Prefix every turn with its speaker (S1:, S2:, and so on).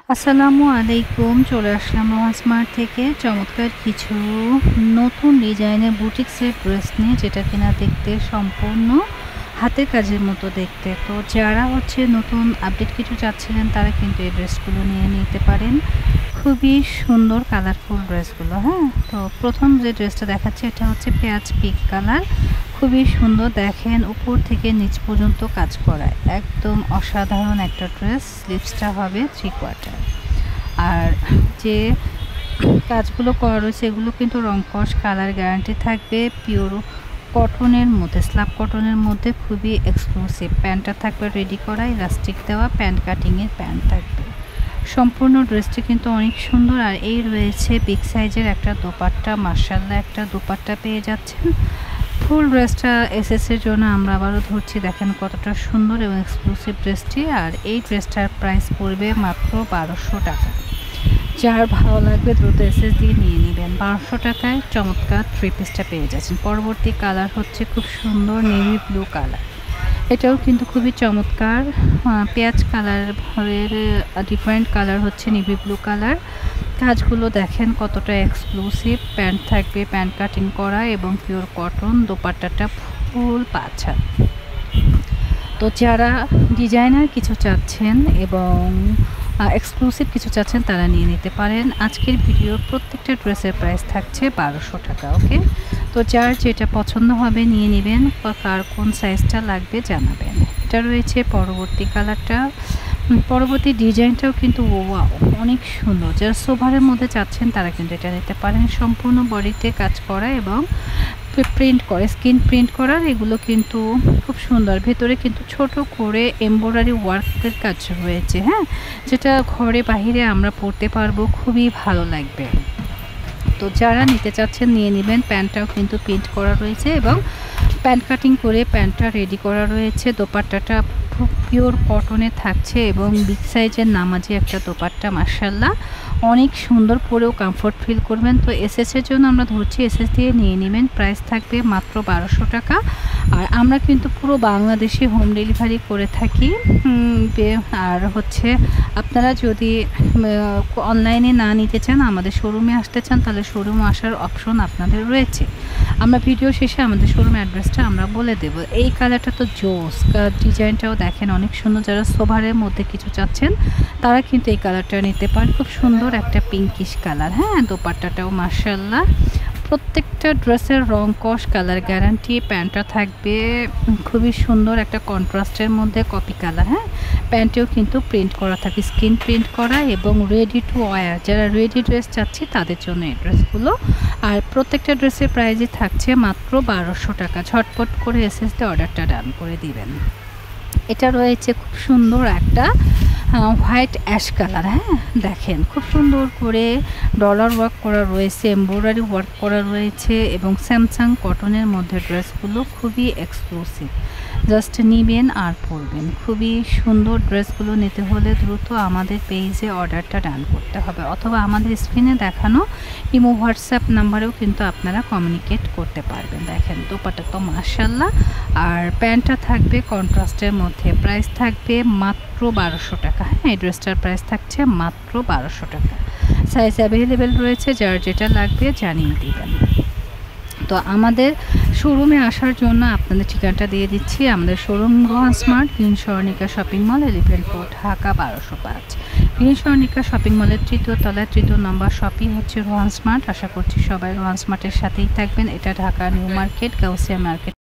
S1: আসসালামু আলাইকুম। চলে আসলাম স্মার্ট থেকে চমৎকার কিছু নতুন ডিজাইনের বুটিক্সের ড্রেস নিয়ে, যেটা কিনা দেখতে সম্পূর্ণ হাতের কাজের মতো দেখতে। তো যারা নতুন আপডেট কিছু চাচ্ছিলেন তারা কিন্তু এই ড্রেসগুলো নিয়ে নিতে পারেন। খুবই সুন্দর কালারফুল ড্রেসগুলো। হ্যাঁ, তো প্রথম যে ড্রেসটা দেখাচ্ছে এটা হচ্ছে পেঁয়াজ পিক কালার। খুবই সুন্দর, দেখেন উপর থেকে নিচ পর্যন্ত কাজ করা, একদম অসাধারণ একটা ড্রেস। স্লিভসটা হবে 3/4। আর যে কাজগুলো করা রয়েছে এগুলো কিন্তু রংকশ, কালার গ্যারান্টি থাকবে। পিওর কটনের মধ্যে, স্ল্যাব কটনের মধ্যে, খুবই এক্সক্লুসিভ। প্যান্টটা থাকবে রেডি করা, ইলাস্টিক দেওয়া প্যান্ট, কাটিংয়ের প্যান্ট থাকবে। সম্পূর্ণ ড্রেসটি কিন্তু অনেক সুন্দর। আর এই রয়েছে বিগ সাইজের একটা দোপাট্টা। মাশাআল্লাহ, একটা দোপাট্টা পেয়ে যাচ্ছেন। ফুল ড্রেসটা এসএসের জন্য আমরা আবারও ধরছি, দেখেন কতটা সুন্দর এবং এক্সক্লুসিভ ড্রেসটি। আর এই ড্রেসটার প্রাইস পড়বে মাত্র 1200 টাকা। যার ভালো লাগবে দ্রুত এসএস দিয়ে নিয়ে নেবেন। 1200 টাকায় চমৎকার থ্রি পিসটা পেয়ে যাচ্ছেন। পরবর্তী কালার হচ্ছে খুব সুন্দর নেভি ব্লু কালার। এটাও কিন্তু খুবই চমৎকার। পেঁয়াজ কালারের ডিফারেন্ট কালার হচ্ছে নেভি ব্লু কালার। কাজগুলো দেখেন কতটা এক্সক্লুসিভ। প্যান্ট থাকবে প্যান্ট কাটিং করা এবং পিওর কটন। দোপাট্টাটা ফুল পাঁচা। তো যারা ডিজাইনার কিছু চাচ্ছেন এবং এক্সক্লুসিভ কিছু চাচ্ছেন তারা নিয়ে নিতে পারেন। আজকের ভিডিওর প্রত্যেকটা ড্রেসের প্রাইস থাকছে 1200 টাকা। ওকে, তো যার যেটা পছন্দ হবে নিয়ে নেবেন। কার কোন সাইজটা লাগবে জানাবেন। এটা রয়েছে পরবর্তী কালারটা। পরবর্তী ডিজাইনটাও কিন্তু ওয়াও, অনেক সুন্দর। যারা সোভারের মধ্যে চাচ্ছেন তারা কিন্তু এটা নিতে পারেন। সম্পূর্ণ বডিতে কাজ করা এবং প্রিন্ট করে, স্কিন প্রিন্ট করার। এগুলো কিন্তু খুব সুন্দর। ভেতরে কিন্তু ছোট করে এমব্রয়ডারি ওয়ার্কের কাজ রয়েছে। হ্যাঁ, যেটা ঘরে বাহিরে আমরা পরতে পারবো, খুবই ভালো লাগবে। তো যারা নিতে চাচ্ছেন নিয়ে নেবেন। প্যান্টটাও কিন্তু প্রিন্ট করা রয়েছে এবং প্যান্ট কাটিং করে প্যান্টটা রেডি করা রয়েছে। দোপাট্টাটা খুব পিওর কটনে থাকছে এবং বিগ সাইজের নামাজি একটা দোপাট্টা। মাশাআল্লাহ, অনেক সুন্দর, পরেও কমফোর্ট ফিল করবেন। তো এসএসের জন্য আমরা ধরছি, এসএস দিয়ে নিয়ে নেবেন। প্রাইস থাকবে মাত্র 1200 টাকা। আর আমরা কিন্তু পুরো বাংলাদেশে হোম ডেলিভারি করে থাকি। আর আপনারা যদি অনলাইনে না নিতে চান, আমাদের শোরুমে আসতে চান, তাহলে শোরুমে আসার অপশন আপনাদের রয়েছে। আমরা ভিডিও শেষে আমাদের শোরুম অ্যাড্রেসটা আমরা বলে দেব। এই কালারটা তো জোস, ডিজাইনটাও দেখেন অনেক সুন্দর। যারা সোভারের মধ্যে কিছু চাচ্ছেন তারা কিন্তু এই কালারটা নিতে পারেন। খুব সুন্দর একটা পিঙ্কিশ কালার। হ্যাঁ, দোপাট্টাটাও মাশাআল্লাহ। প্রত্যেকটা ড্রেসের রং কস, কালার গ্যারান্টি। প্যান্টটা থাকবে খুবই সুন্দর একটা কন্ট্রাস্টের মধ্যে কপি কালার। হ্যাঁ, প্যান্টেও কিন্তু প্রিন্ট করা থাকে, স্কিন প্রিন্ট করা এবং রেডি টু ওয়্যার। যারা রেডি ড্রেস চাচ্ছি তাদের জন্য এই ড্রেসগুলো। আর প্রত্যেকটা ড্রেসের প্রাইসই থাকছে মাত্র 1200 টাকা। ঝটপট করে এসএসতে অর্ডারটা ডান করে দিবেন। এটা রয়েছে খুব সুন্দর একটা হোয়াইট অ্যাশ কালার। হ্যাঁ, দেখেন খুব সুন্দর করে ডলার ওয়ার্ক করা রয়েছে, এমব্রয়ডারি ওয়ার্ক করা রয়েছে এবং স্যামসাং কটনের মধ্যে ড্রেসগুলো খুবই এক্সক্লুসিভ। জাস্ট নিবেন আর পরবেন। খুবই সুন্দর। ড্রেসগুলো নিতে হলে দ্রুত আমাদের পেজে অর্ডারটা ডান করতে হবে, অথবা আমাদের স্ক্রিনে দেখানো ইমো হোয়াটসঅ্যাপ নাম্বারেও কিন্তু আপনারা কমিউনিকেট করতে পারবেন। দেখেন দোপাট্টা তো মাশাআল্লাহ। আর প্যান্টটা থাকবে কন্ট্রাস্টের মধ্যে। প্রাইস থাকবে মাত্র 1200 টাকা। হ্যাঁ, এই ড্রেসটার প্রাইস থাকছে মাত্র 1200 টাকা। সাইজ অ্যাভেলেবেল রয়েছে, যার যেটা লাগবে জানিয়ে দিবেন। তো আমাদের শোরুমে আসার জন্য আপনাদের ঠিকানাটা দিয়ে দিচ্ছি। আমাদের showroom Rohan smart, green Swarnika shopping mall, elephant road, Dhaka 1205। Green Swarnika shopping মলের 3য় তলায় 3য় নম্বর শপই হচ্ছে রোহান স্মার্ট। আশা করছি সবাই রোহান স্মার্টের সাথেই থাকবেন। এটা Dhaka new market, Gausia market